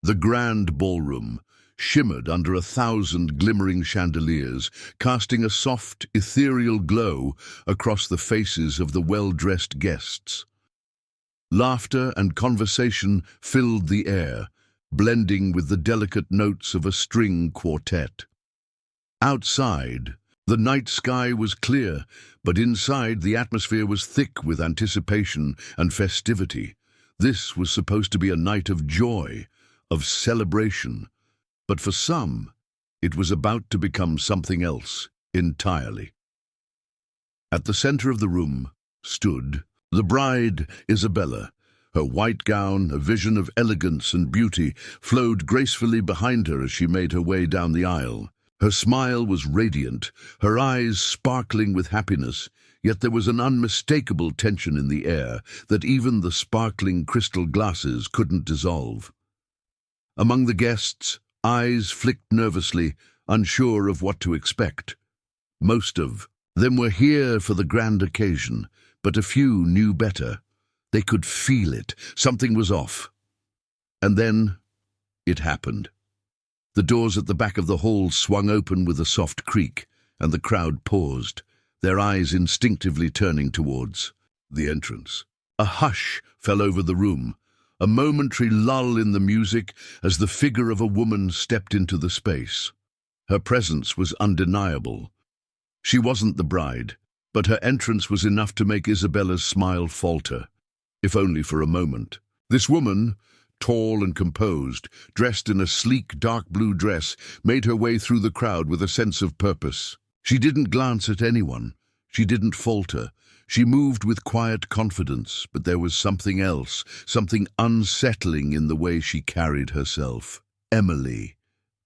The grand ballroom shimmered under 1,000 glimmering chandeliers, casting a soft, ethereal glow across the faces of the well-dressed guests. Laughter and conversation filled the air, blending with the delicate notes of a string quartet. Outside, the night sky was clear, but inside the atmosphere was thick with anticipation and festivity. This was supposed to be a night of joy, of celebration, but for some, it was about to become something else entirely. At the center of the room stood the bride, Isabella. Her white gown, a vision of elegance and beauty, flowed gracefully behind her as she made her way down the aisle. Her smile was radiant, her eyes sparkling with happiness, yet there was an unmistakable tension in the air that even the sparkling crystal glasses couldn't dissolve. Among the guests, eyes flicked nervously, unsure of what to expect. Most of them were here for the grand occasion, but a few knew better. They could feel it. Something was off. And then it happened. The doors at the back of the hall swung open with a soft creak, and the crowd paused, their eyes instinctively turning towards the entrance. A hush fell over the room, a momentary lull in the music as the figure of a woman stepped into the space. Her presence was undeniable. She wasn't the bride, but her entrance was enough to make Isabella's smile falter, if only for a moment. This woman, tall and composed, dressed in a sleek dark blue dress, made her way through the crowd with a sense of purpose. She didn't glance at anyone. She didn't falter. She moved with quiet confidence, but there was something else, something unsettling in the way she carried herself. Emily,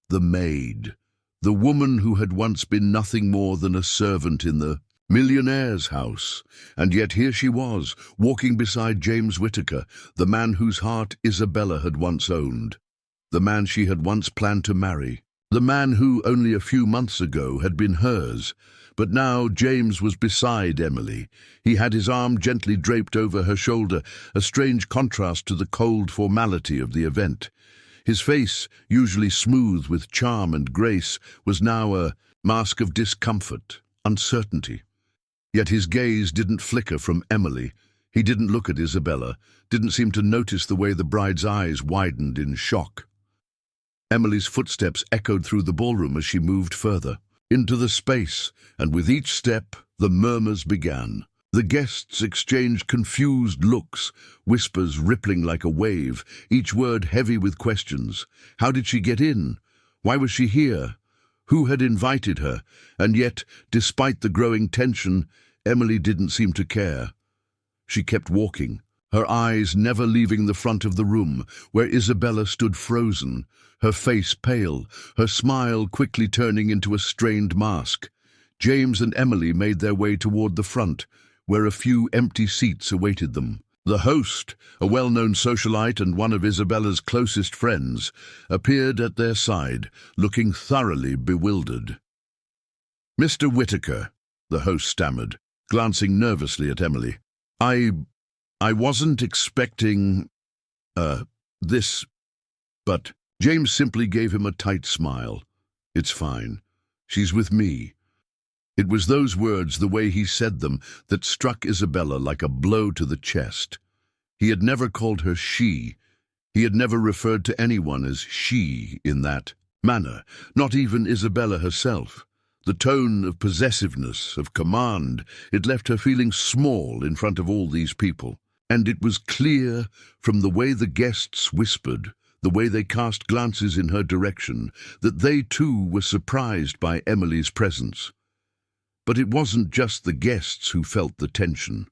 the maid, the woman who had once been nothing more than a servant in the Millionaire's house, and yet here she was, walking beside James Whittaker, the man whose heart Isabella had once owned, the man she had once planned to marry, the man who, only a few months ago, had been hers. But now James was beside Emily. He had his arm gently draped over her shoulder, a strange contrast to the cold formality of the event. His face, usually smooth with charm and grace, was now a mask of discomfort, uncertainty. Yet his gaze didn't flicker from Emily. He didn't look at Isabella, didn't seem to notice the way the bride's eyes widened in shock. Emily's footsteps echoed through the ballroom as she moved further into the space, and with each step, the murmurs began. The guests exchanged confused looks, whispers rippling like a wave, each word heavy with questions. How did she get in? Why was she here? Who had invited her? And yet, despite the growing tension, Emily didn't seem to care. She kept walking, her eyes never leaving the front of the room, where Isabella stood frozen, her face pale, her smile quickly turning into a strained mask. James and Emily made their way toward the front, where a few empty seats awaited them. The host, a well-known socialite and one of Isabella's closest friends, appeared at their side, looking thoroughly bewildered. "Mr. Whittaker," the host stammered, glancing nervously at Emily. I wasn't expecting, this, but..." James simply gave him a tight smile. "It's fine. She's with me." It was those words, the way he said them, that struck Isabella like a blow to the chest. He had never called her she. He had never referred to anyone as she in that manner, not even Isabella herself. The tone of possessiveness, of command, it left her feeling small in front of all these people. And it was clear from the way the guests whispered, the way they cast glances in her direction, that they too were surprised by Emily's presence. But it wasn't just the guests who felt the tension.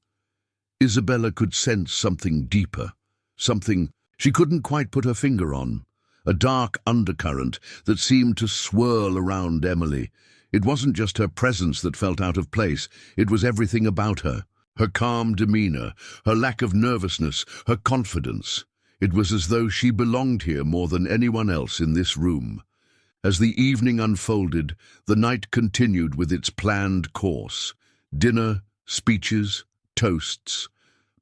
Isabella could sense something deeper, something she couldn't quite put her finger on, a dark undercurrent that seemed to swirl around Emily. It wasn't just her presence that felt out of place, it was everything about her. Her calm demeanor, her lack of nervousness, her confidence. It was as though she belonged here more than anyone else in this room. As the evening unfolded, the night continued with its planned course. Dinner, speeches, toasts.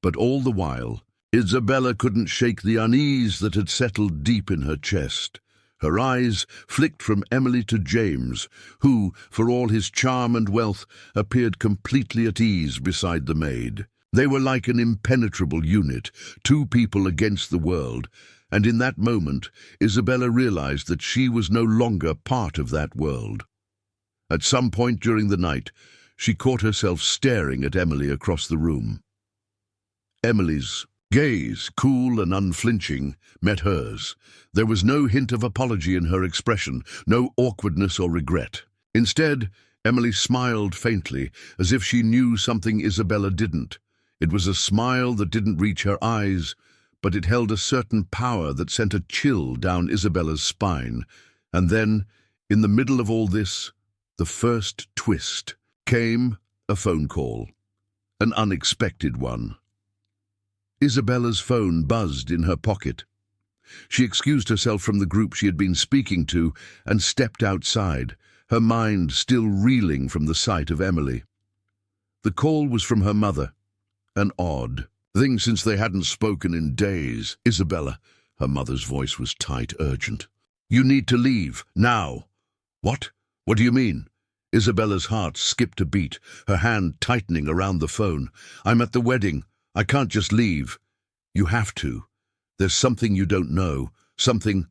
But all the while, Isabella couldn't shake the unease that had settled deep in her chest. Her eyes flicked from Emily to James, who, for all his charm and wealth, appeared completely at ease beside the maid. They were like an impenetrable unit, two people against the world, and in that moment, Isabella realized that she was no longer part of that world. At some point during the night, she caught herself staring at Emily across the room. Emily's gaze, cool and unflinching, met hers. There was no hint of apology in her expression, no awkwardness or regret. Instead, Emily smiled faintly, as if she knew something Isabella didn't. It was a smile that didn't reach her eyes, but it held a certain power that sent a chill down Isabella's spine. And then, in the middle of all this, the first twist came: a phone call. An unexpected one. Isabella's phone buzzed in her pocket. She excused herself from the group she had been speaking to and stepped outside, her mind still reeling from the sight of Emily. The call was from her mother. An odd thing, since they hadn't spoken in days. "Isabella," her mother's voice was tight, urgent. "You need to leave, now." "What? What do you mean?" Isabella's heart skipped a beat, her hand tightening around the phone. "I'm at the wedding. I can't just leave." "You have to. There's something you don't know, something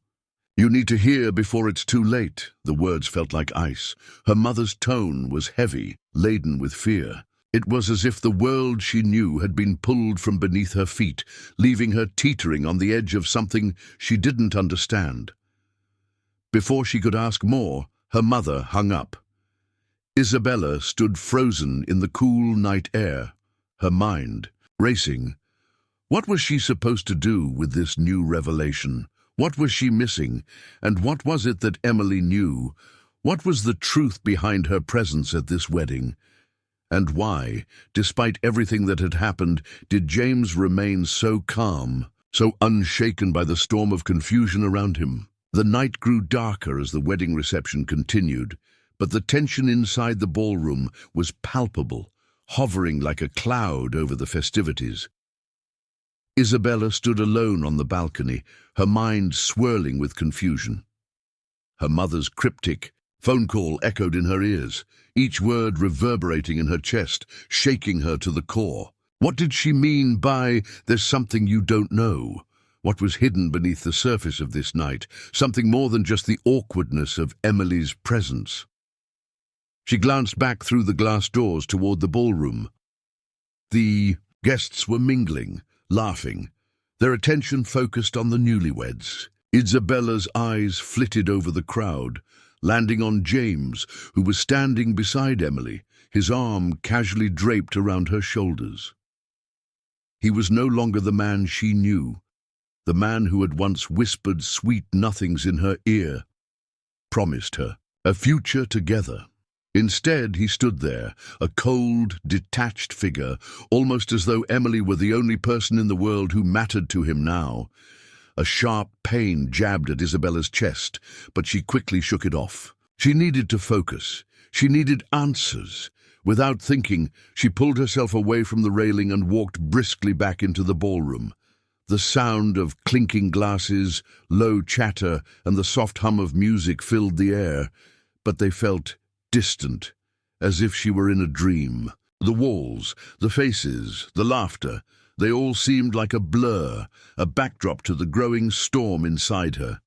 you need to hear before it's too late." The words felt like ice. Her mother's tone was heavy, laden with fear. It was as if the world she knew had been pulled from beneath her feet, leaving her teetering on the edge of something she didn't understand. Before she could ask more, her mother hung up. Isabella stood frozen in the cool night air, her mind racing. What was she supposed to do with this new revelation? What was she missing? And what was it that Emily knew? What was the truth behind her presence at this wedding? And why, despite everything that had happened, did James remain so calm, so unshaken by the storm of confusion around him? The night grew darker as the wedding reception continued, but the tension inside the ballroom was palpable, hovering like a cloud over the festivities. Isabella stood alone on the balcony, her mind swirling with confusion. Her mother's cryptic phone call echoed in her ears, each word reverberating in her chest, shaking her to the core. What did she mean by "there's something you don't know"? What was hidden beneath the surface of this night? Something more than just the awkwardness of Emily's presence. She glanced back through the glass doors toward the ballroom. The guests were mingling, laughing, their attention focused on the newlyweds. Isabella's eyes flitted over the crowd, landing on James, who was standing beside Emily, his arm casually draped around her shoulders. He was no longer the man she knew, the man who had once whispered sweet nothings in her ear, promised her a future together. Instead, he stood there, a cold, detached figure, almost as though Emily were the only person in the world who mattered to him now. A sharp pain jabbed at Isabella's chest, but she quickly shook it off. She needed to focus. She needed answers. Without thinking, she pulled herself away from the railing and walked briskly back into the ballroom. The sound of clinking glasses, low chatter, and the soft hum of music filled the air, but they felt distant, as if she were in a dream. The walls, the faces, the laughter, they all seemed like a blur, a backdrop to the growing storm inside her.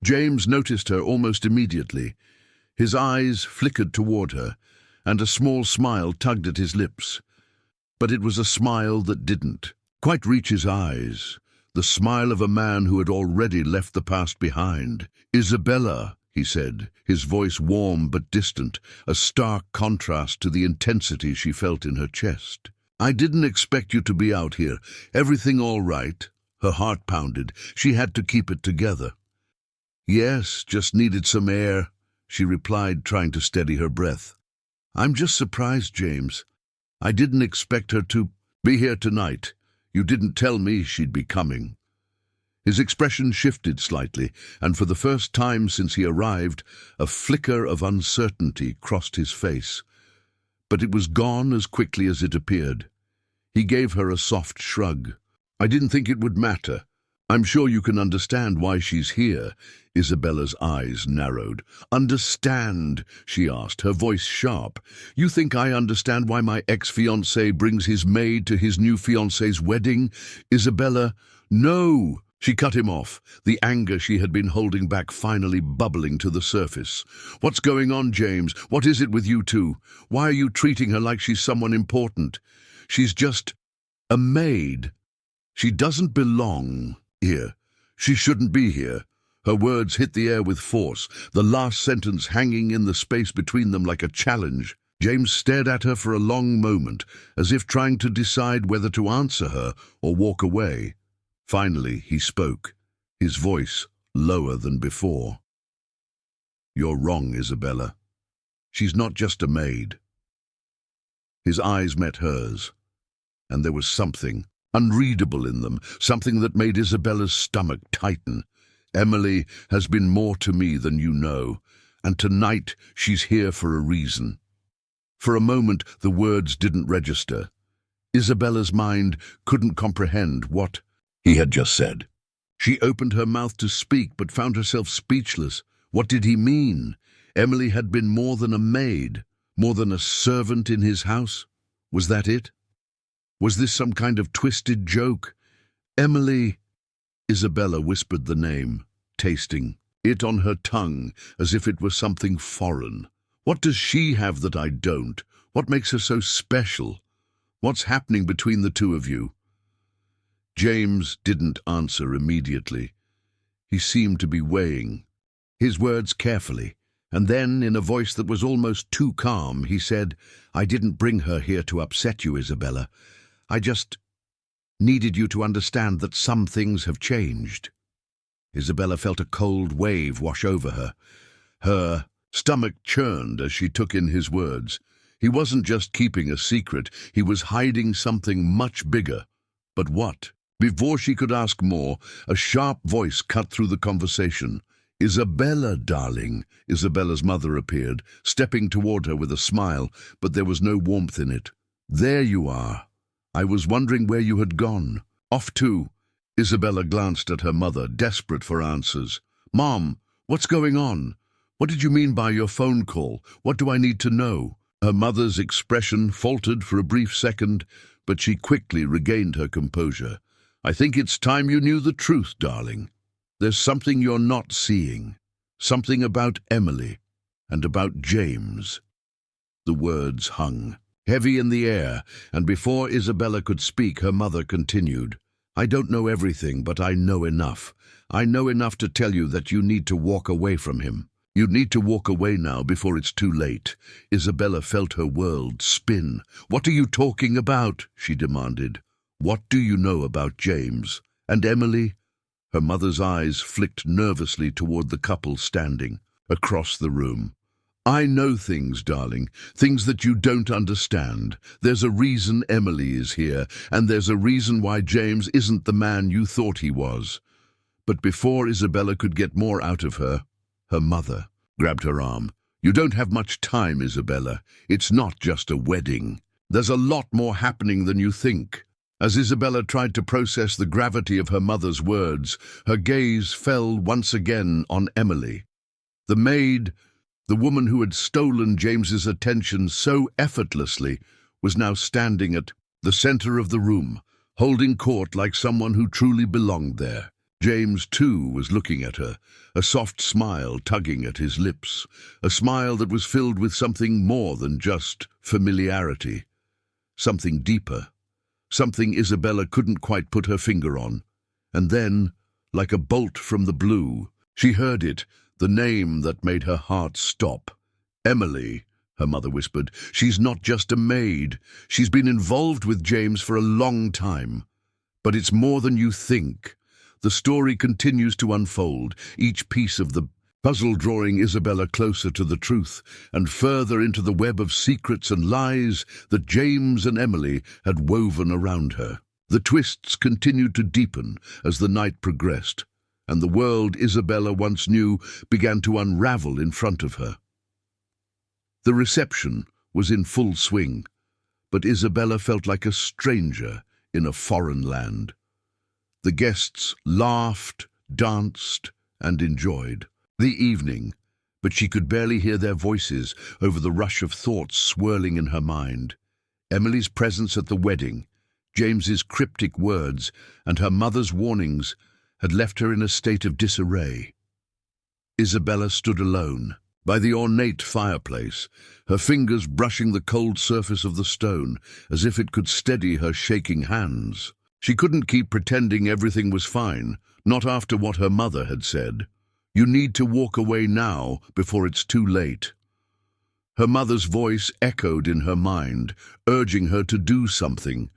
James noticed her almost immediately. His eyes flickered toward her, and a small smile tugged at his lips. But it was a smile that didn't quite reach his eyes, the smile of a man who had already left the past behind. "Isabella," he said, his voice warm but distant, a stark contrast to the intensity she felt in her chest. "I didn't expect you to be out here. Everything all right?" Her heart pounded. She had to keep it together. "Yes, just needed some air," she replied, trying to steady her breath. "I'm just surprised, James. I didn't expect her to be here tonight. You didn't tell me she'd be coming." His expression shifted slightly, and for the first time since he arrived, a flicker of uncertainty crossed his face. But it was gone as quickly as it appeared. He gave her a soft shrug. I didn't think it would matter. I'm sure you can understand why she's here." Isabella's eyes narrowed. "Understand?" she asked, her voice sharp. "You think I understand why my ex-fiancé brings his maid to his new fiancé's wedding? Isabella, no!" She cut him off, the anger she had been holding back finally bubbling to the surface. "What's going on, James? What is it with you two? Why are you treating her like she's someone important? She's just a maid. She doesn't belong here. She shouldn't be here." Her words hit the air with force, the last sentence hanging in the space between them like a challenge. James stared at her for a long moment, as if trying to decide whether to answer her or walk away. Finally, he spoke, his voice lower than before. "You're wrong, Isabella. She's not just a maid." His eyes met hers, and there was something unreadable in them, something that made Isabella's stomach tighten. "Emily has been more to me than you know, and tonight she's here for a reason." For a moment, the words didn't register. Isabella's mind couldn't comprehend what he had just said. She opened her mouth to speak, but found herself speechless. What did he mean? Emily had been more than a maid, more than a servant in his house? Was that it? Was this some kind of twisted joke? Emily... Isabella whispered the name, tasting it on her tongue as if it were something foreign. "What does she have that I don't? What makes her so special? What's happening between the two of you?" James didn't answer immediately. He seemed to be weighing his words carefully, and then, in a voice that was almost too calm, he said, "I didn't bring her here to upset you, Isabella. I just needed you to understand that some things have changed." Isabella felt a cold wave wash over her. Her stomach churned as she took in his words. He wasn't just keeping a secret, he was hiding something much bigger. But what? Before she could ask more, a sharp voice cut through the conversation. "Isabella, darling." Isabella's mother appeared, stepping toward her with a smile, but there was no warmth in it. "There you are. I was wondering where you had gone." "Off too." Isabella glanced at her mother, desperate for answers. "Mom, what's going on? What did you mean by your phone call? What do I need to know?" Her mother's expression faltered for a brief second, but she quickly regained her composure. "I think it's time you knew the truth, darling. There's something you're not seeing. Something about Emily and about James." The words hung heavy in the air, and before Isabella could speak, her mother continued, "I don't know everything, but I know enough. I know enough to tell you that you need to walk away from him. You need to walk away now before it's too late." Isabella felt her world spin. "What are you talking about?" she demanded. "What do you know about James? And Emily?" Her mother's eyes flicked nervously toward the couple standing across the room. "I know things, darling, things that you don't understand. There's a reason Emily is here, and there's a reason why James isn't the man you thought he was." But before Isabella could get more out of her, her mother grabbed her arm. "You don't have much time, Isabella. It's not just a wedding. There's a lot more happening than you think." As Isabella tried to process the gravity of her mother's words, her gaze fell once again on Emily. The maid, the woman who had stolen James's attention so effortlessly, was now standing at the center of the room, holding court like someone who truly belonged there. James, too, was looking at her, a soft smile tugging at his lips, a smile that was filled with something more than just familiarity, something deeper, something Isabella couldn't quite put her finger on. And then, like a bolt from the blue, she heard it, the name that made her heart stop. "Emily," her mother whispered. "She's not just a maid. She's been involved with James for a long time. But it's more than you think." The story continues to unfold, each piece of the puzzle drawing Isabella closer to the truth and further into the web of secrets and lies that James and Emily had woven around her. The twists continued to deepen as the night progressed, and the world Isabella once knew began to unravel in front of her. The reception was in full swing, but Isabella felt like a stranger in a foreign land. The guests laughed, danced, and enjoyed the evening, but she could barely hear their voices over the rush of thoughts swirling in her mind. Emily's presence at the wedding, James's cryptic words, and her mother's warnings had left her in a state of disarray. Isabella stood alone by the ornate fireplace, her fingers brushing the cold surface of the stone as if it could steady her shaking hands. She couldn't keep pretending everything was fine, not after what her mother had said. "You need to walk away now before it's too late." Her mother's voice echoed in her mind, urging her to do something,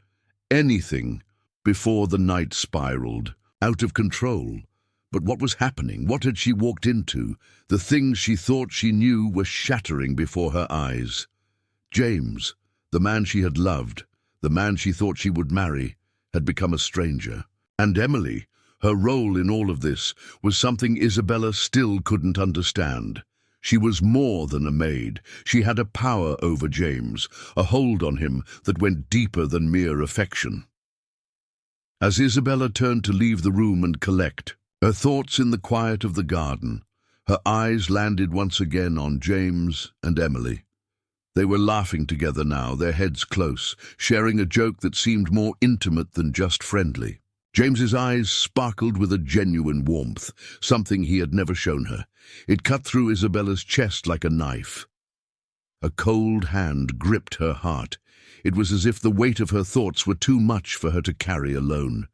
anything, before the night spiraled out of control. But what was happening? What had she walked into? The things she thought she knew were shattering before her eyes. James, the man she had loved, the man she thought she would marry, had become a stranger. And Emily, her role in all of this, was something Isabella still couldn't understand. She was more than a maid. She had a power over James, a hold on him that went deeper than mere affection. As Isabella turned to leave the room and collect, her thoughts in the quiet of the garden, her eyes landed once again on James and Emily. They were laughing together now, their heads close, sharing a joke that seemed more intimate than just friendly. James's eyes sparkled with a genuine warmth, something he had never shown her. It cut through Isabella's chest like a knife. A cold hand gripped her heart. It was as if the weight of her thoughts were too much for her to carry alone.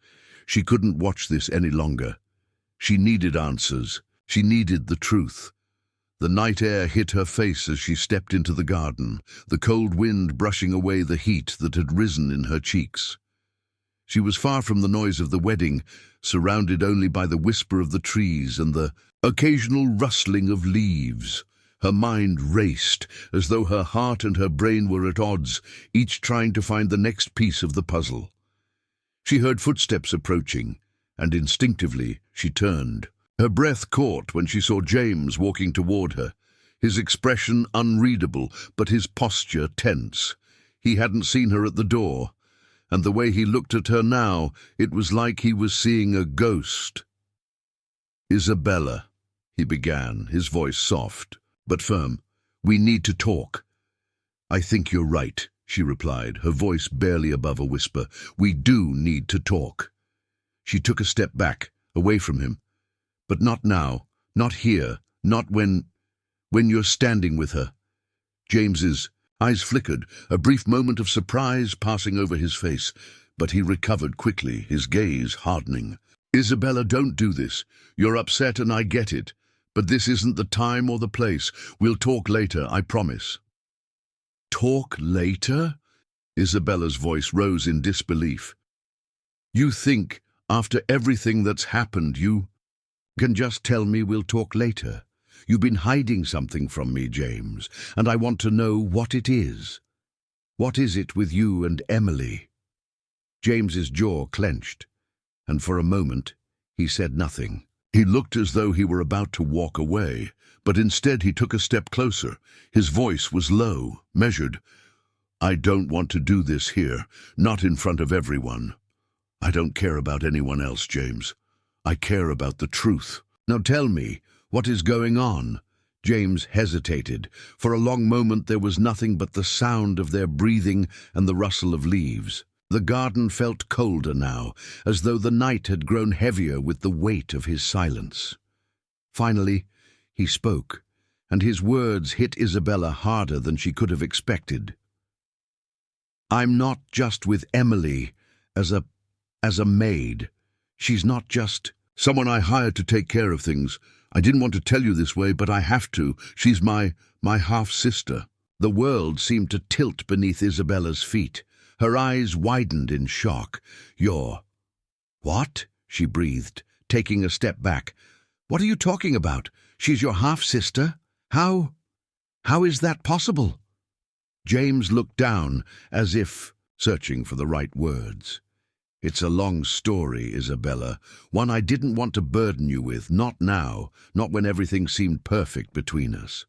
She couldn't watch this any longer. She needed answers. She needed the truth. The night air hit her face as she stepped into the garden, the cold wind brushing away the heat that had risen in her cheeks. She was far from the noise of the wedding, surrounded only by the whisper of the trees and the occasional rustling of leaves. Her mind raced, as though her heart and her brain were at odds, each trying to find the next piece of the puzzle. She heard footsteps approaching, and instinctively she turned. Her breath caught when she saw James walking toward her, his expression unreadable, but his posture tense. He hadn't seen her at the door, and the way he looked at her now, it was like he was seeing a ghost. "Isabella," he began, his voice soft but firm, "we need to talk." "I think you're right," she replied, her voice barely above a whisper. "We do need to talk." She took a step back, away from him. "But not now, not here, not when you're standing with her." James's eyes flickered, a brief moment of surprise passing over his face, but he recovered quickly, his gaze hardening. "Isabella, don't do this. You're upset and I get it, but this isn't the time or the place. We'll talk later, I promise." "Talk later?" Isabella's voice rose in disbelief. "You think, after everything that's happened, you can just tell me we'll talk later? You've been hiding something from me, James, and I want to know what it is. What is it with you and Emily?" James's jaw clenched, and for a moment he said nothing. He looked as though he were about to walk away, but instead he took a step closer. His voice was low, measured. "I don't want to do this here, not in front of everyone. I don't care about anyone else, James. I care about the truth. Now tell me, what is going on?" James hesitated. For a long moment there was nothing but the sound of their breathing and the rustle of leaves. The garden felt colder now, as though the night had grown heavier with the weight of his silence. Finally, he spoke, and his words hit Isabella harder than she could have expected. "I'm not just with Emily as a maid. She's not just someone I hired to take care of things. I didn't want to tell you this way, but I have to. She's my half-sister." The world seemed to tilt beneath Isabella's feet. Her eyes widened in shock. "You're—" "What?" she breathed, taking a step back. "What are you talking about? She's your half-sister? How is that possible?" James looked down, as if searching for the right words. "It's a long story, Isabella, one I didn't want to burden you with, not now, not when everything seemed perfect between us."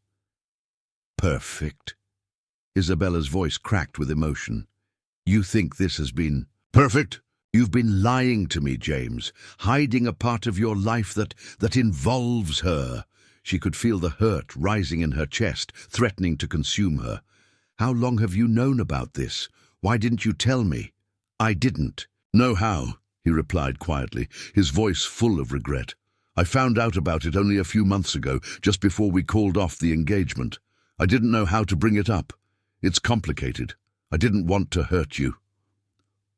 "Perfect?" Isabella's voice cracked with emotion. "You think this has been perfect?" You've been lying to me, James, hiding a part of your life that involves her. She could feel the hurt rising in her chest, threatening to consume her. How long have you known about this? Why didn't you tell me? I didn't. Know how, he replied quietly, his voice full of regret. I found out about it only a few months ago, just before we called off the engagement. I didn't know how to bring it up. It's complicated. I didn't want to hurt you.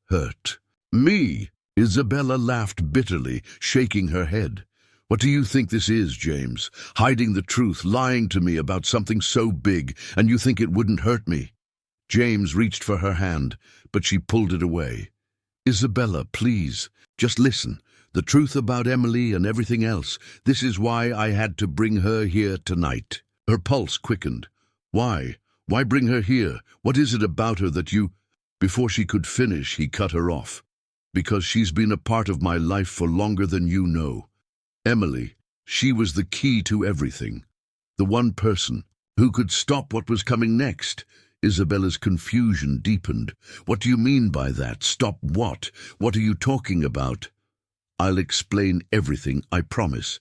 Hurt? Me? Isabella laughed bitterly, shaking her head. What do you think this is, James? Hiding the truth, lying to me about something so big, and you think it wouldn't hurt me? James reached for her hand, but she pulled it away. Isabella, please, just listen. The truth about Emily and everything else. This is why I had to bring her here tonight. Her pulse quickened. Why? Why bring her here? What is it about her that you... Before she could finish, he cut her off. Because she's been a part of my life for longer than you know. Emily, she was the key to everything. The one person who could stop what was coming next. Isabella's confusion deepened. What do you mean by that? Stop what? What are you talking about? I'll explain everything, I promise.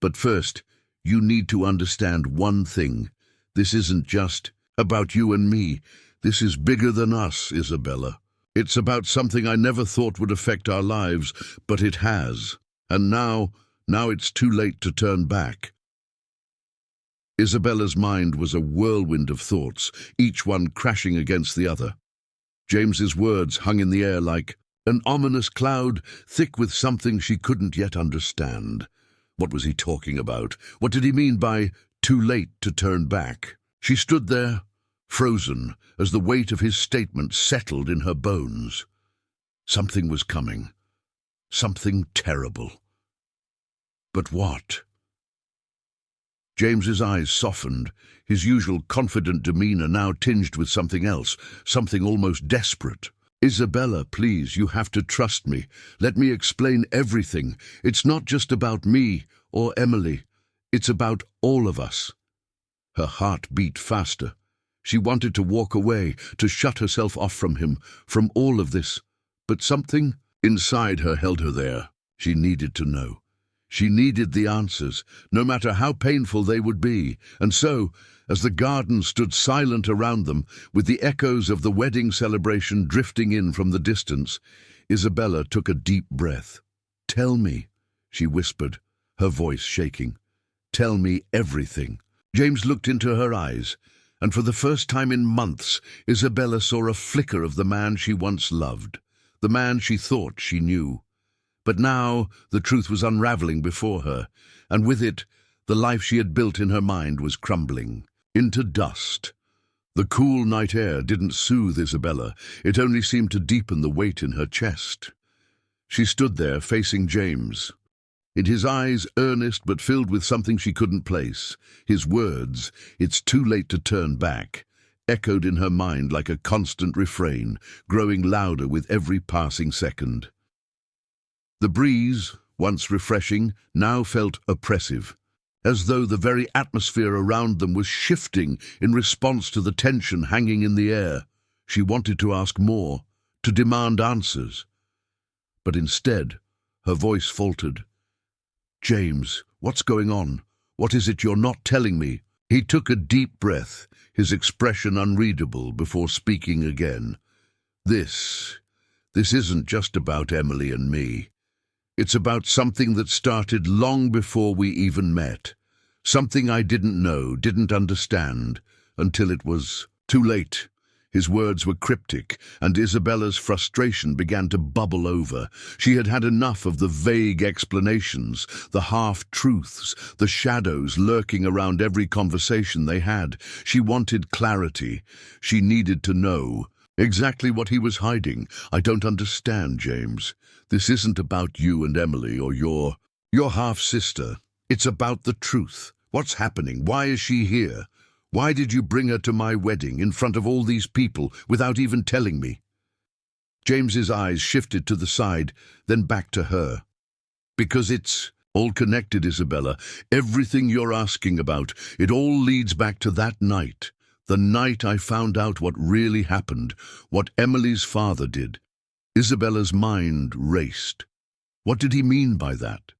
But first, you need to understand one thing. This isn't just about you and me. This is bigger than us, Isabella. It's about something I never thought would affect our lives, but it has. And now it's too late to turn back. Isabella's mind was a whirlwind of thoughts, each one crashing against the other. James's words hung in the air like an ominous cloud, thick with something she couldn't yet understand. What was he talking about? What did he mean by too late to turn back? She stood there, frozen, as the weight of his statement settled in her bones. Something was coming. Something terrible. But what? James's eyes softened, his usual confident demeanor now tinged with something else, something almost desperate. Isabella, please, you have to trust me. Let me explain everything. It's not just about me or Emily. It's about all of us. Her heart beat faster. She wanted to walk away, to shut herself off from him, from all of this. But something inside her held her there. She needed to know. She needed the answers, no matter how painful they would be. And so, as the garden stood silent around them, with the echoes of the wedding celebration drifting in from the distance, Isabella took a deep breath. "Tell me," she whispered, her voice shaking. "Tell me everything." James looked into her eyes, and for the first time in months, Isabella saw a flicker of the man she once loved, the man she thought she knew. But now the truth was unraveling before her, and with it, the life she had built in her mind was crumbling into dust. The cool night air didn't soothe Isabella, it only seemed to deepen the weight in her chest. She stood there facing James. In his eyes, earnest but filled with something she couldn't place, his words, "It's too late to turn back," echoed in her mind like a constant refrain, growing louder with every passing second. The breeze, once refreshing, now felt oppressive, as though the very atmosphere around them was shifting in response to the tension hanging in the air. She wanted to ask more, to demand answers. But instead, her voice faltered. "James, what's going on? What is it you're not telling me?" He took a deep breath, his expression unreadable, before speaking again. This isn't just about Emily and me. It's about something that started long before we even met. Something I didn't know, didn't understand, until it was too late. His words were cryptic, and Isabella's frustration began to bubble over. She had had enough of the vague explanations, the half-truths, the shadows lurking around every conversation they had. She wanted clarity. She needed to know exactly what he was hiding. "I don't understand, James. This isn't about you and Emily or your half-sister. It's about the truth. What's happening? Why is she here? Why did you bring her to my wedding in front of all these people without even telling me?" James's eyes shifted to the side, then back to her. "Because it's all connected, Isabella. Everything you're asking about, it all leads back to that night. The night I found out what really happened, what Emily's father did. Isabella's mind raced. What did he mean by that?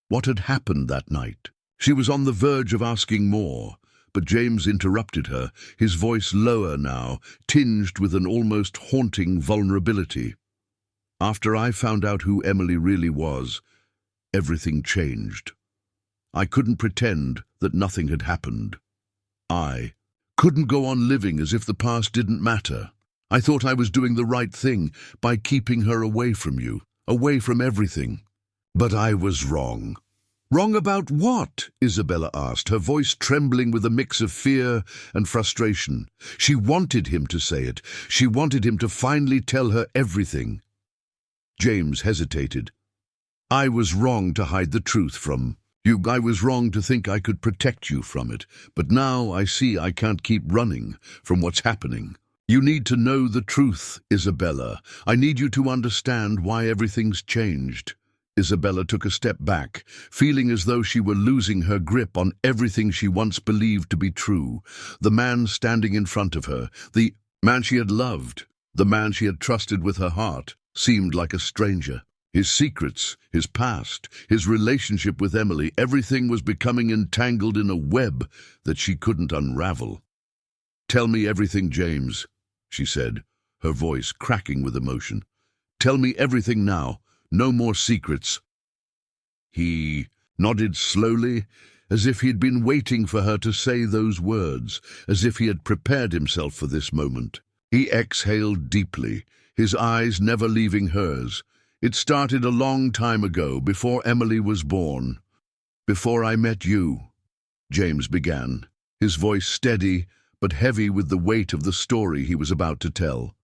What had happened that night? She was on the verge of asking more, but James interrupted her, his voice lower now, tinged with an almost haunting vulnerability. After I found out who Emily really was, everything changed. I couldn't pretend that nothing had happened. I couldn't go on living as if the past didn't matter. I thought I was doing the right thing by keeping her away from you, away from everything. But I was wrong. Wrong about what? Isabella asked, her voice trembling with a mix of fear and frustration. She wanted him to say it. She wanted him to finally tell her everything. James hesitated. I was wrong to hide the truth from you. I was wrong to think I could protect you from it. But now I see I can't keep running from what's happening. You need to know the truth, Isabella. I need you to understand why everything's changed. Isabella took a step back, feeling as though she were losing her grip on everything she once believed to be true. The man standing in front of her, the man she had loved, the man she had trusted with her heart, seemed like a stranger. His secrets, his past, his relationship with Emily, everything was becoming entangled in a web that she couldn't unravel. "Tell me everything, James," she said, her voice cracking with emotion. "Tell me everything now. No more secrets." He nodded slowly, as if he'd been waiting for her to say those words, as if he had prepared himself for this moment. He exhaled deeply, his eyes never leaving hers. "It started a long time ago, before Emily was born. Before I met you," James began, his voice steady but heavy with the weight of the story he was about to tell.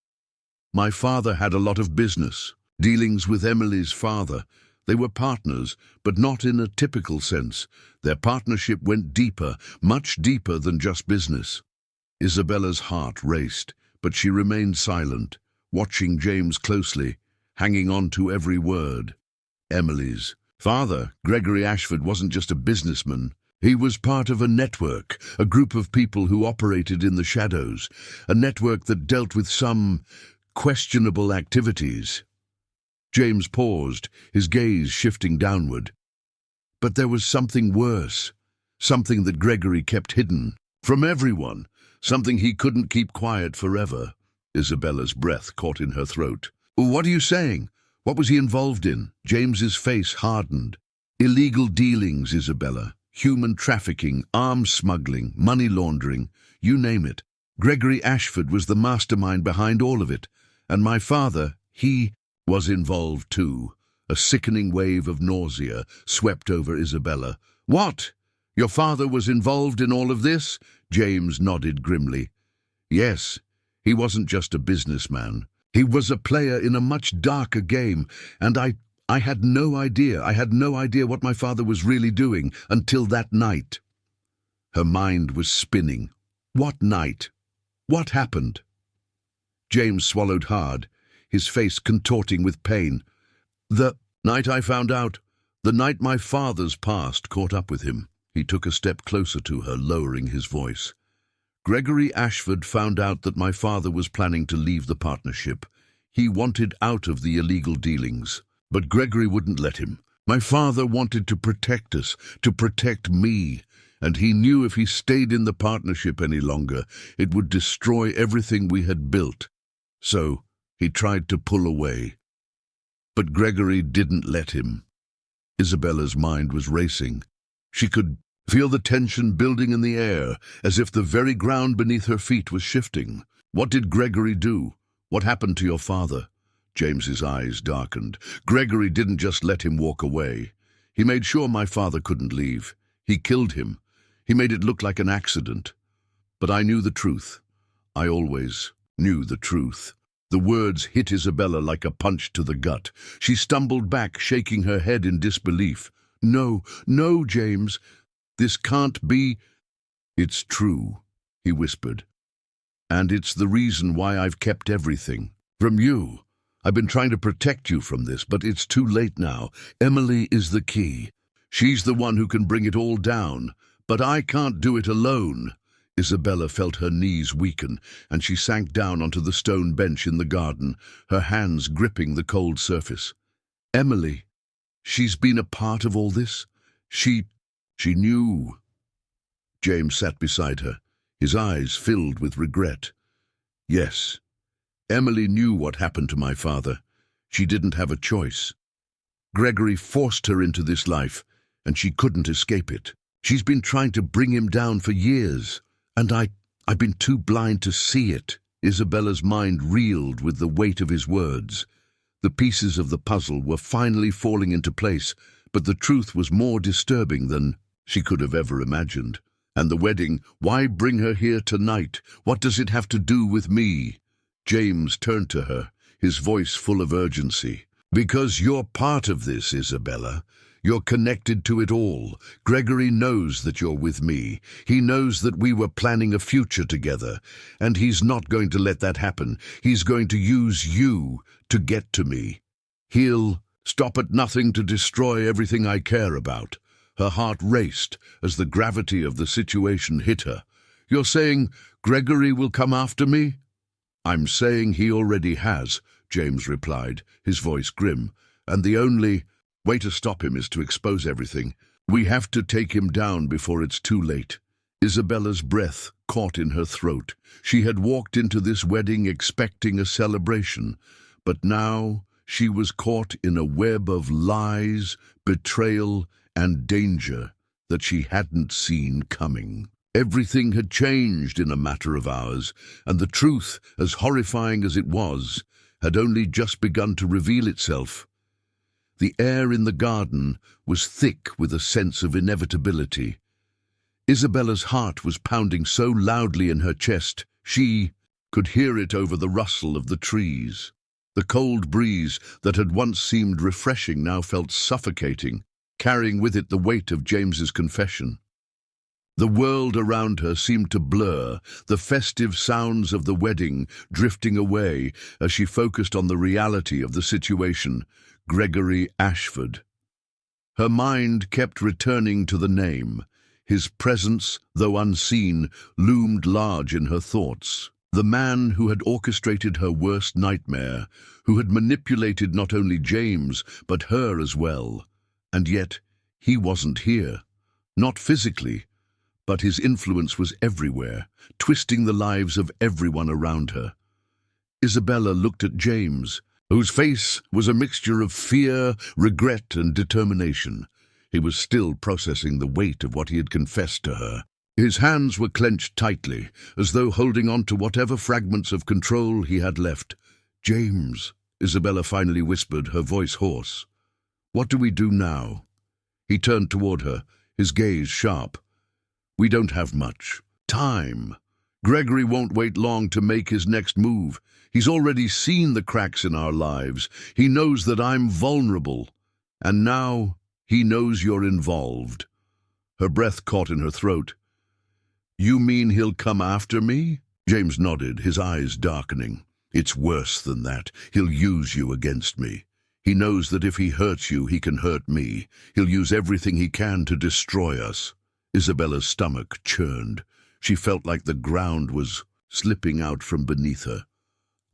"My father had a lot of business, dealings with Emily's father. They were partners, but not in a typical sense. Their partnership went deeper, much deeper than just business." Isabella's heart raced, but she remained silent, watching James closely, hanging on to every word. Emily's father, Gregory Ashford, wasn't just a businessman. He was part of a network, a group of people who operated in the shadows, a network that dealt with some questionable activities. James paused, his gaze shifting downward. But there was something worse, something that Gregory kept hidden from everyone, something he couldn't keep quiet forever. Isabella's breath caught in her throat. "What are you saying? What was he involved in?" James's face hardened. "Illegal dealings, Isabella. Human trafficking, arms smuggling, money laundering, you name it. Gregory Ashford was the mastermind behind all of it. And my father, he was involved too." A sickening wave of nausea swept over Isabella. "What? Your father was involved in all of this?" James nodded grimly. "Yes, he wasn't just a businessman. He was a player in a much darker game, and I had no idea. I had no idea what my father was really doing until that night." Her mind was spinning. What night? What happened? James swallowed hard, his face contorting with pain. "The night I found out. The night my father's past caught up with him." He took a step closer to her, lowering his voice. "Gregory Ashford found out that my father was planning to leave the partnership. He wanted out of the illegal dealings, but Gregory wouldn't let him. My father wanted to protect us, to protect me, and he knew if he stayed in the partnership any longer, it would destroy everything we had built. So he tried to pull away. But Gregory didn't let him." Isabella's mind was racing. She could feel the tension building in the air, as if the very ground beneath her feet was shifting. "What did Gregory do? What happened to your father?" James's eyes darkened. "Gregory didn't just let him walk away. He made sure my father couldn't leave. He killed him. He made it look like an accident. But I knew the truth. I always knew the truth." The words hit Isabella like a punch to the gut. She stumbled back, shaking her head in disbelief. "No, no, James. This can't be." "It's true," he whispered. "And it's the reason why I've kept everything from you. I've been trying to protect you from this, but it's too late now. Emily is the key. She's the one who can bring it all down. But I can't do it alone." Isabella felt her knees weaken, and she sank down onto the stone bench in the garden, her hands gripping the cold surface. Emily, she's been a part of all this? She knew. James sat beside her, his eyes filled with regret. Yes, Emily knew what happened to my father. She didn't have a choice. Gregory forced her into this life, and she couldn't escape it. She's been trying to bring him down for years, and I've been too blind to see it. Isabella's mind reeled with the weight of his words. The pieces of the puzzle were finally falling into place, but the truth was more disturbing than she could have ever imagined. And the wedding, why bring her here tonight? What does it have to do with me? James turned to her, his voice full of urgency. Because you're part of this, Isabella. You're connected to it all. Gregory knows that you're with me. He knows that we were planning a future together, and he's not going to let that happen. He's going to use you to get to me. He'll stop at nothing to destroy everything I care about. Her heart raced as the gravity of the situation hit her. You're saying Gregory will come after me? I'm saying he already has, James replied, his voice grim, and the only way to stop him is to expose everything. We have to take him down before it's too late. Isabella's breath caught in her throat. She had walked into this wedding expecting a celebration, but now she was caught in a web of lies, betrayal, and danger that she hadn't seen coming. Everything had changed in a matter of hours, and the truth, as horrifying as it was, had only just begun to reveal itself. The air in the garden was thick with a sense of inevitability. Isabella's heart was pounding so loudly in her chest, she could hear it over the rustle of the trees. The cold breeze that had once seemed refreshing now felt suffocating, carrying with it the weight of James's confession. The world around her seemed to blur, the festive sounds of the wedding drifting away as she focused on the reality of the situation, Gregory Ashford. Her mind kept returning to the name. His presence, though unseen, loomed large in her thoughts. The man who had orchestrated her worst nightmare, who had manipulated not only James, but her as well. And yet, he wasn't here. Not physically, but his influence was everywhere, twisting the lives of everyone around her. Isabella looked at James, whose face was a mixture of fear, regret, and determination. He was still processing the weight of what he had confessed to her. His hands were clenched tightly, as though holding on to whatever fragments of control he had left. "James," Isabella finally whispered, her voice hoarse. "What do we do now?" He turned toward her, his gaze sharp. "We don't have much time. Gregory won't wait long to make his next move. He's already seen the cracks in our lives. He knows that I'm vulnerable. And now he knows you're involved." Her breath caught in her throat. "You mean he'll come after me?" James nodded, his eyes darkening. "It's worse than that. He'll use you against me. He knows that if he hurts you, he can hurt me. He'll use everything he can to destroy us." Isabella's stomach churned. She felt like the ground was slipping out from beneath her.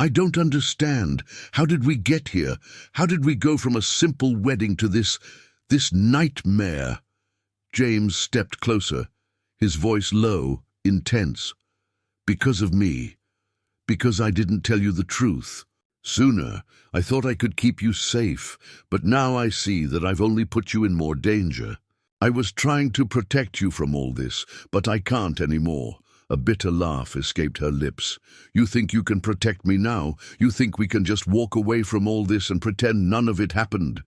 "I don't understand. How did we get here? How did we go from a simple wedding to this nightmare?" James stepped closer, his voice low, intense. "Because of me. Because I didn't tell you the truth. Sooner, I thought I could keep you safe, but now I see that I've only put you in more danger. I was trying to protect you from all this, but I can't anymore." A bitter laugh escaped her lips. "You think you can protect me now? You think we can just walk away from all this and pretend none of it happened?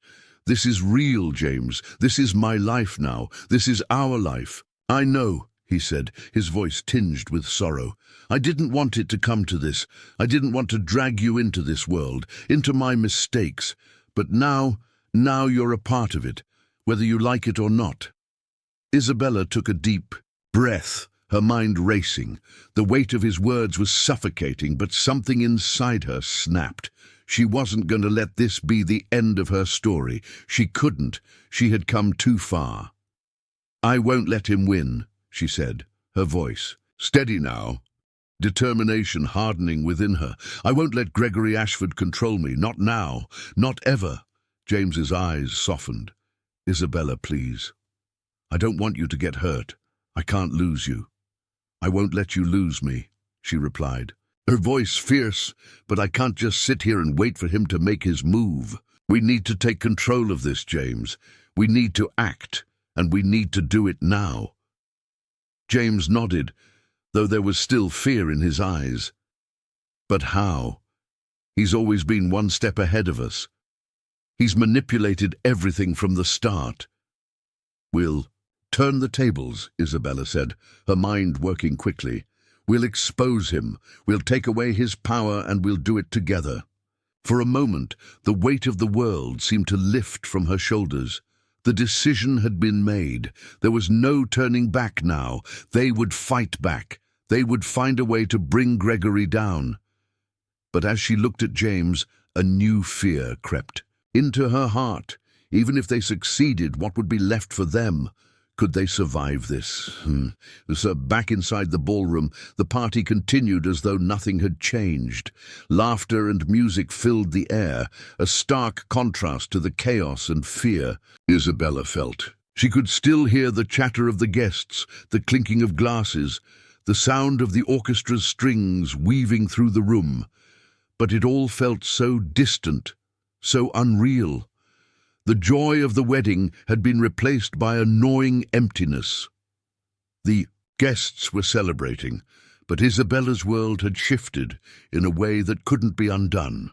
This is real, James. This is my life now. This is our life." "I know," he said, his voice tinged with sorrow. "I didn't want it to come to this. I didn't want to drag you into this world, into my mistakes. But now you're a part of it, whether you like it or not." Isabella took a deep breath, her mind racing. The weight of his words was suffocating, but something inside her snapped. She wasn't going to let this be the end of her story. She couldn't. She had come too far. "I won't let him win," she said, her voice steady now, determination hardening within her. I won't let Gregory Ashford control me, not now, not ever. James's eyes softened. Isabella, please. I don't want you to get hurt. I can't lose you. I won't let you lose me, she replied. Her voice fierce, but I can't just sit here and wait for him to make his move. We need to take control of this, James. We need to act, and we need to do it now. James nodded, though there was still fear in his eyes. But how? He's always been one step ahead of us. He's manipulated everything from the start. We'll turn the tables, Isabella said, her mind working quickly. We'll expose him, we'll take away his power, and we'll do it together. For a moment, the weight of the world seemed to lift from her shoulders. The decision had been made. There was no turning back now. They would fight back. They would find a way to bring Gregory down. But as she looked at James, a new fear crept into her heart. Even if they succeeded, what would be left for them? Could they survive this? So back inside the ballroom, the party continued as though nothing had changed. Laughter and music filled the air, a stark contrast to the chaos and fear Isabella felt. She could still hear the chatter of the guests, the clinking of glasses, the sound of the orchestra's strings weaving through the room. But it all felt so distant, so unreal. The joy of the wedding had been replaced by a gnawing emptiness. The guests were celebrating, but Isabella's world had shifted in a way that couldn't be undone.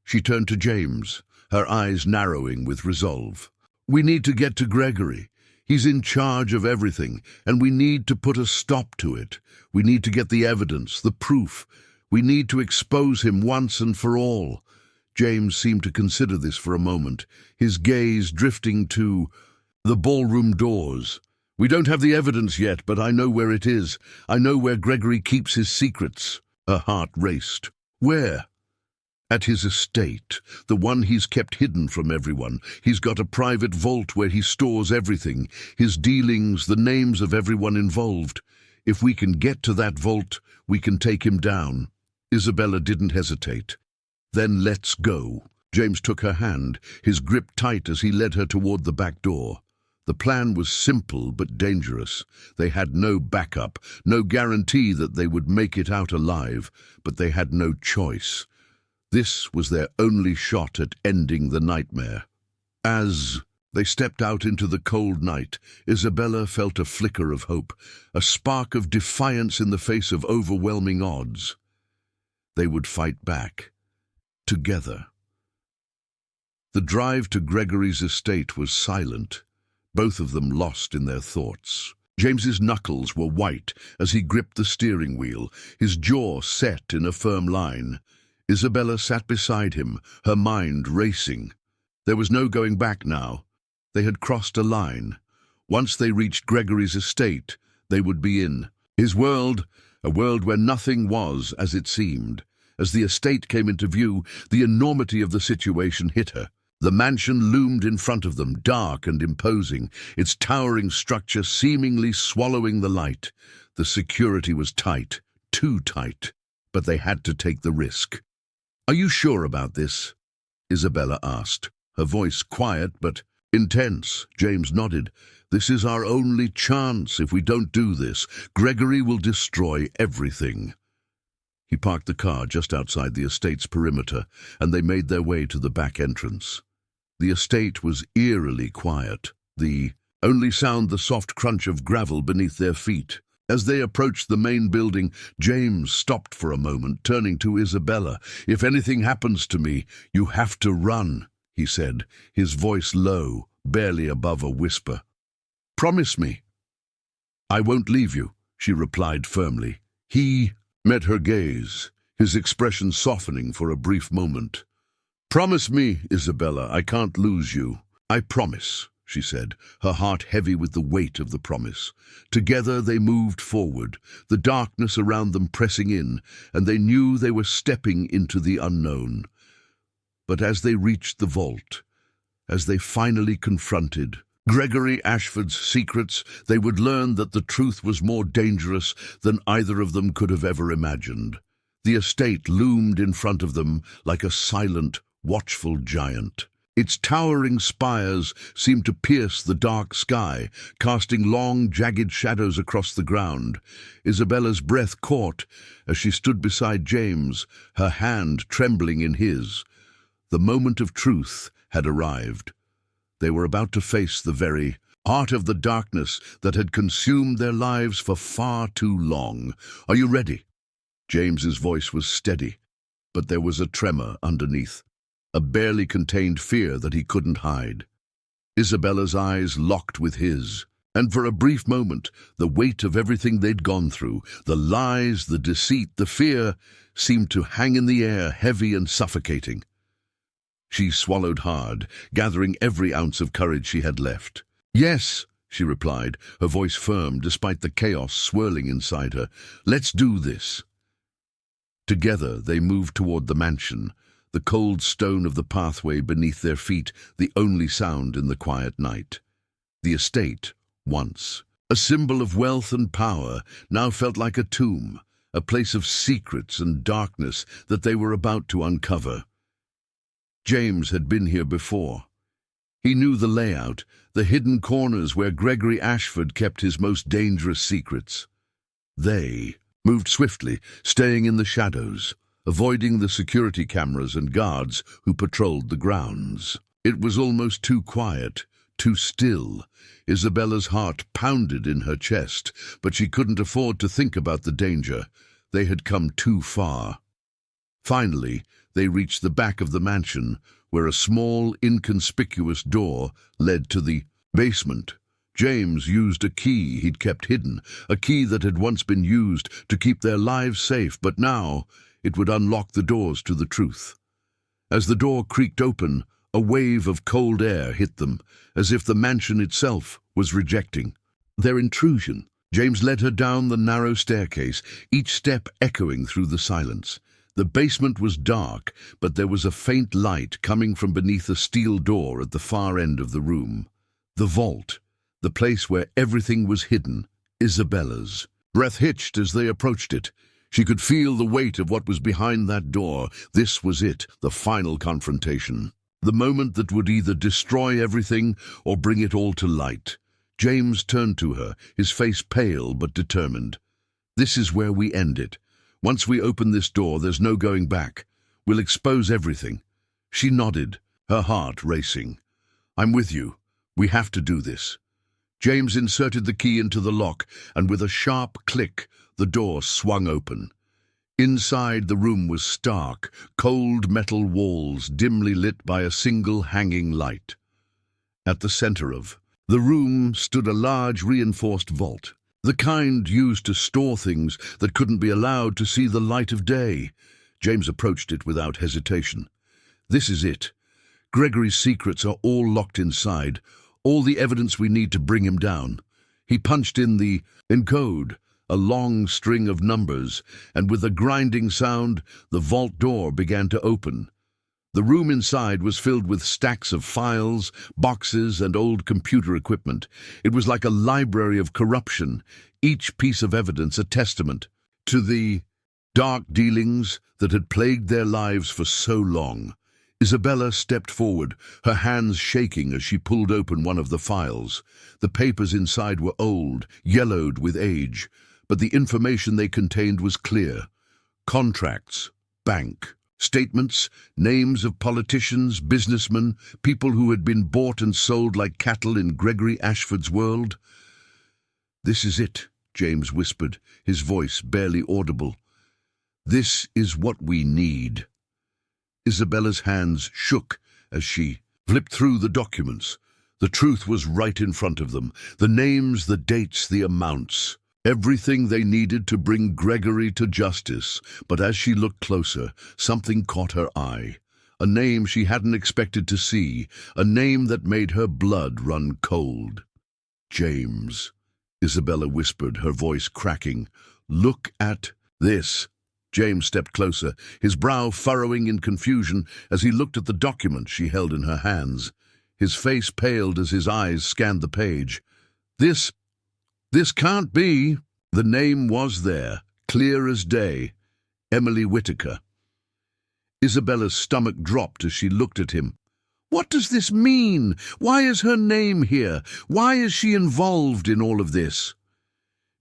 She turned to James, her eyes narrowing with resolve. We need to get to Gregory. He's in charge of everything, and we need to put a stop to it. We need to get the evidence, the proof. We need to expose him once and for all. James seemed to consider this for a moment, his gaze drifting to the ballroom doors. We don't have the evidence yet, but I know where it is. I know where Gregory keeps his secrets. Her heart raced. Where? At his estate, the one he's kept hidden from everyone. He's got a private vault where he stores everything, his dealings, the names of everyone involved. If we can get to that vault, we can take him down. Isabella didn't hesitate. Then let's go. James took her hand, his grip tight as he led her toward the back door. The plan was simple but dangerous. They had no backup, no guarantee that they would make it out alive, but they had no choice. This was their only shot at ending the nightmare. As they stepped out into the cold night, Isabella felt a flicker of hope, a spark of defiance in the face of overwhelming odds. They would fight back. Together. The drive to Gregory's estate was silent, both of them lost in their thoughts. James's knuckles were white as he gripped the steering wheel, his jaw set in a firm line. Isabella sat beside him, her mind racing. There was no going back now. They had crossed a line. Once they reached Gregory's estate, they would be in his world, a world where nothing was as it seemed. As the estate came into view, the enormity of the situation hit her. The mansion loomed in front of them, dark and imposing, its towering structure seemingly swallowing the light. The security was tight, too tight, but they had to take the risk. Are you sure about this? Isabella asked, her voice quiet but intense. James nodded. This is our only chance. If we don't do this, Gregory will destroy everything. He parked the car just outside the estate's perimeter, and they made their way to the back entrance. The estate was eerily quiet, the only sound the soft crunch of gravel beneath their feet. As they approached the main building, James stopped for a moment, turning to Isabella. If anything happens to me, you have to run, he said, his voice low, barely above a whisper. Promise me. I won't leave you, she replied firmly. He met her gaze, his expression softening for a brief moment. Promise me, Isabella, I can't lose you. I promise, she said, her heart heavy with the weight of the promise. Together they moved forward, the darkness around them pressing in, and they knew they were stepping into the unknown. But as they reached the vault, as they finally confronted Gregory Ashford's secrets, they would learn that the truth was more dangerous than either of them could have ever imagined. The estate loomed in front of them like a silent, watchful giant. Its towering spires seemed to pierce the dark sky, casting long, jagged shadows across the ground. Isabella's breath caught as she stood beside James, her hand trembling in his. The moment of truth had arrived. They were about to face the very heart of the darkness that had consumed their lives for far too long. "Are you ready?" James's voice was steady, but there was a tremor underneath, a barely contained fear that he couldn't hide. Isabella's eyes locked with his, and for a brief moment, the weight of everything they'd gone through, the lies, the deceit, the fear, seemed to hang in the air, heavy and suffocating. She swallowed hard, gathering every ounce of courage she had left. "Yes," she replied, her voice firm despite the chaos swirling inside her. "Let's do this." Together they moved toward the mansion, the cold stone of the pathway beneath their feet, the only sound in the quiet night. The estate, once a symbol of wealth and power, now felt like a tomb, a place of secrets and darkness that they were about to uncover. James had been here before. He knew the layout, the hidden corners where Gregory Ashford kept his most dangerous secrets. They moved swiftly, staying in the shadows, avoiding the security cameras and guards who patrolled the grounds. It was almost too quiet, too still. Isabella's heart pounded in her chest, but she couldn't afford to think about the danger. They had come too far. Finally, they reached the back of the mansion, where a small, inconspicuous door led to the basement. James used a key he'd kept hidden, a key that had once been used to keep their lives safe, but now it would unlock the doors to the truth. As the door creaked open, a wave of cold air hit them, as if the mansion itself was rejecting their intrusion. James led her down the narrow staircase, each step echoing through the silence. The basement was dark, but there was a faint light coming from beneath a steel door at the far end of the room. The vault, the place where everything was hidden, Isabella's. Breath hitched as they approached it. She could feel the weight of what was behind that door. This was it, the final confrontation. The moment that would either destroy everything or bring it all to light. James turned to her, his face pale but determined. "This is where we end it. Once we open this door, there's no going back. We'll expose everything." She nodded, her heart racing. "I'm with you. We have to do this." James inserted the key into the lock, and with a sharp click, the door swung open. Inside, the room was stark, cold metal walls dimly lit by a single hanging light. At the center of the room stood a large reinforced vault, the kind used to store things that couldn't be allowed to see the light of day. James approached it without hesitation. "This is it. Gregory's secrets are all locked inside, all the evidence we need to bring him down." He punched in the code, a long string of numbers, and with a grinding sound, the vault door began to open. The room inside was filled with stacks of files, boxes, and old computer equipment. It was like a library of corruption, each piece of evidence a testament to the dark dealings that had plagued their lives for so long. Isabella stepped forward, her hands shaking as she pulled open one of the files. The papers inside were old, yellowed with age, but the information they contained was clear. Contracts, bank, statements, names of politicians, businessmen, people who had been bought and sold like cattle in Gregory Ashford's world. "This is it," James whispered, his voice barely audible. "This is what we need." Isabella's hands shook as she flipped through the documents. The truth was right in front of them. The names, the dates, the amounts. Everything they needed to bring Gregory to justice. But as she looked closer, something caught her eye. A name she hadn't expected to see. A name that made her blood run cold. "James," Isabella whispered, her voice cracking. "Look at this." James stepped closer, his brow furrowing in confusion as he looked at the document she held in her hands. His face paled as his eyes scanned the page. This can't be. The name was there, clear as day. Emily Whittaker. Isabella's stomach dropped as she looked at him. What does this mean? Why is her name here? Why is she involved in all of this?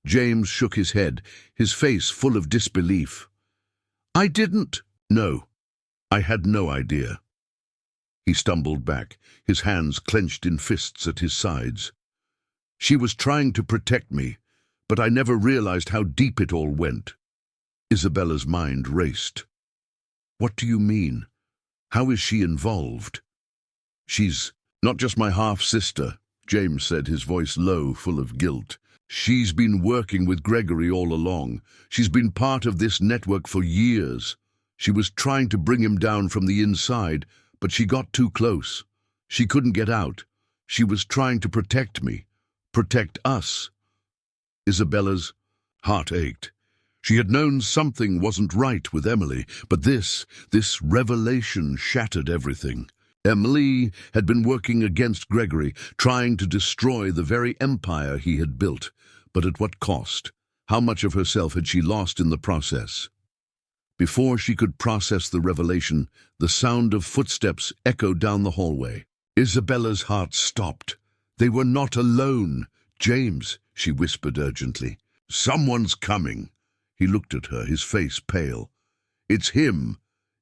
James shook his head, his face full of disbelief. I didn't. No, I had no idea. He stumbled back, his hands clenched in fists at his sides. She was trying to protect me, but I never realized how deep it all went. Isabella's mind raced. What do you mean? How is she involved? She's not just my half-sister, James said, his voice low, full of guilt. She's been working with Gregory all along. She's been part of this network for years. She was trying to bring him down from the inside, but she got too close. She couldn't get out. She was trying to protect me, protect us. Isabella's heart ached. She had known something wasn't right with Emily, but this revelation shattered everything. Emily had been working against Gregory, trying to destroy the very empire he had built. But at what cost? How much of herself had she lost in the process? Before she could process the revelation, the sound of footsteps echoed down the hallway. Isabella's heart stopped. They were not alone. James, she whispered urgently. Someone's coming. He looked at her, his face pale. It's him.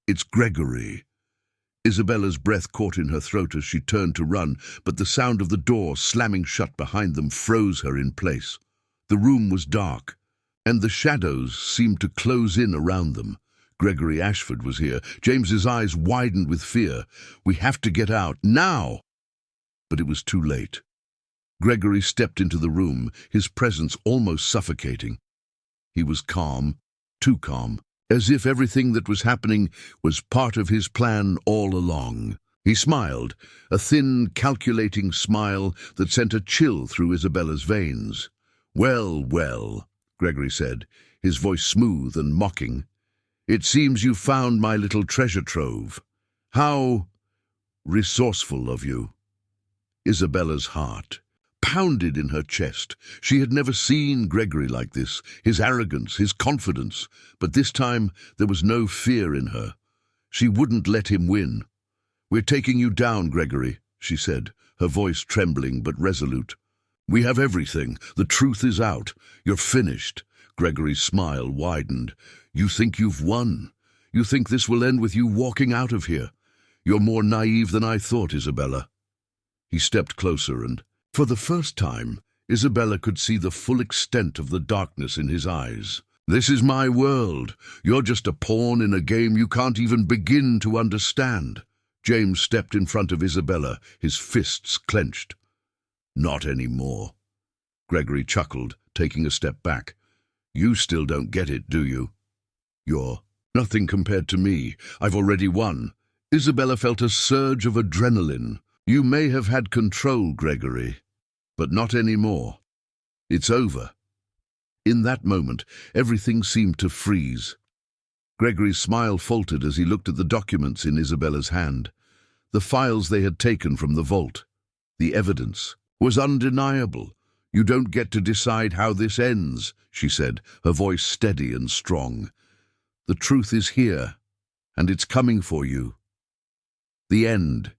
It's Gregory. Isabella's breath caught in her throat as she turned to run, but the sound of the door slamming shut behind them froze her in place. The room was dark, and the shadows seemed to close in around them. Gregory Ashford was here. James's eyes widened with fear. We have to get out, now! But it was too late. Gregory stepped into the room, his presence almost suffocating. He was calm, too calm, as if everything that was happening was part of his plan all along. He smiled, a thin, calculating smile that sent a chill through Isabella's veins. Well, well, Gregory said, his voice smooth and mocking. It seems you found my little treasure trove. How resourceful of you. Isabella's heart pounded in her chest. She had never seen Gregory like this, his arrogance, his confidence, but this time there was no fear in her. She wouldn't let him win. We're taking you down, Gregory, she said, her voice trembling but resolute. We have everything. The truth is out. You're finished. Gregory's smile widened. You think you've won. You think this will end with you walking out of here. You're more naive than I thought, Isabella. He stepped closer and, for the first time, Isabella could see the full extent of the darkness in his eyes. This is my world. You're just a pawn in a game you can't even begin to understand. James stepped in front of Isabella, his fists clenched. Not anymore. Gregory chuckled, taking a step back. You still don't get it, do you? You're nothing compared to me. I've already won. Isabella felt a surge of adrenaline. You may have had control, Gregory, but not anymore. It's over. In that moment, everything seemed to freeze. Gregory's smile faltered as he looked at the documents in Isabella's hand. The files they had taken from the vault. The evidence was undeniable. You don't get to decide how this ends, she said, her voice steady and strong. The truth is here, and it's coming for you. The end.